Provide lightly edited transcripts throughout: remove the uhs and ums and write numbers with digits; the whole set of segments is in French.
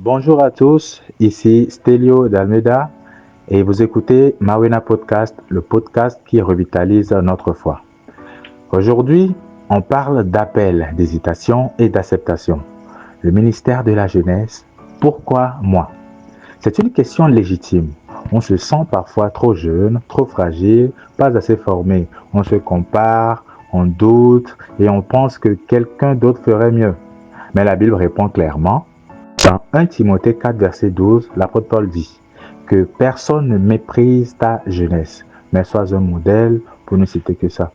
Bonjour à tous, ici Stelio d'Almeida et vous écoutez Mawena Podcast, le podcast qui revitalise notre foi. Aujourd'hui, on parle d'appel, d'hésitation et d'acceptation. Le ministère de la jeunesse, pourquoi moi? C'est une question légitime. On se sent parfois trop jeune, trop fragile, pas assez formé. On se compare, on doute et on pense que quelqu'un d'autre ferait mieux. Mais la Bible répond clairement. Dans 1 Timothée 4, verset 12, l'apôtre Paul dit que personne ne méprise ta jeunesse, mais sois un modèle pour ne citer que ça.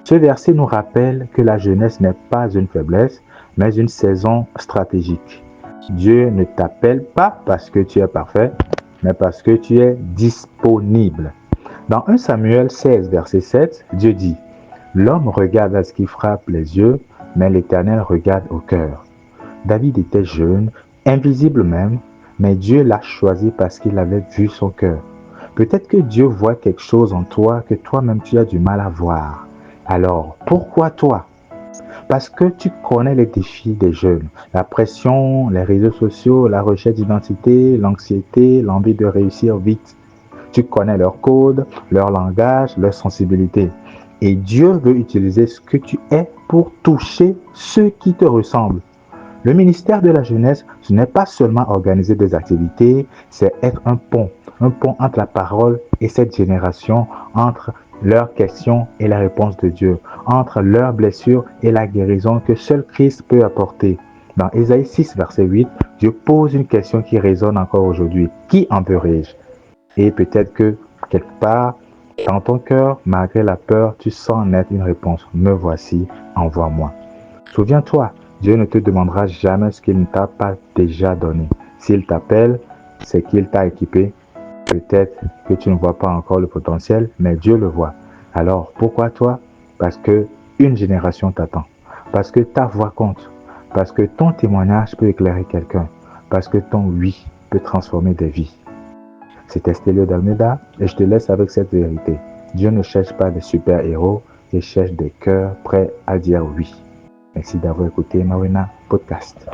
Ce verset nous rappelle que la jeunesse n'est pas une faiblesse, mais une saison stratégique. Dieu ne t'appelle pas parce que tu es parfait, mais parce que tu es disponible. Dans 1 Samuel 16, verset 7, Dieu dit « L'homme regarde à ce qui frappe les yeux, mais l'Éternel regarde au cœur. » David était jeune, invisible même, mais Dieu l'a choisi parce qu'il avait vu son cœur. Peut-être que Dieu voit quelque chose en toi que toi-même tu as du mal à voir. Alors, pourquoi toi? Parce que tu connais les défis des jeunes, la pression, les réseaux sociaux, la recherche d'identité, l'anxiété, l'envie de réussir vite. Tu connais leur code, leur langage, leur sensibilité. Et Dieu veut utiliser ce que tu es pour toucher ceux qui te ressemblent. Le ministère de la jeunesse, ce n'est pas seulement organiser des activités, c'est être un pont entre la parole et cette génération, entre leurs questions et la réponse de Dieu, entre leurs blessures et la guérison que seul Christ peut apporter. Dans Ésaïe 6, verset 8, Dieu pose une question qui résonne encore aujourd'hui. Qui enverrai-je? Et peut-être que quelque part, dans ton cœur, malgré la peur, tu sens naître une réponse. Me voici, envoie-moi. Souviens-toi, Dieu ne te demandera jamais ce qu'il ne t'a pas déjà donné. S'il t'appelle, c'est qu'il t'a équipé. Peut-être que tu ne vois pas encore le potentiel, mais Dieu le voit. Alors, pourquoi toi? Parce que une génération t'attend. Parce que ta voix compte. Parce que ton témoignage peut éclairer quelqu'un. Parce que ton oui peut transformer des vies. C'était Stelio d'Almeida et je te laisse avec cette vérité. Dieu ne cherche pas des super-héros, il cherche des cœurs prêts à dire oui. Merci d'avoir écouté Mawena Podcast.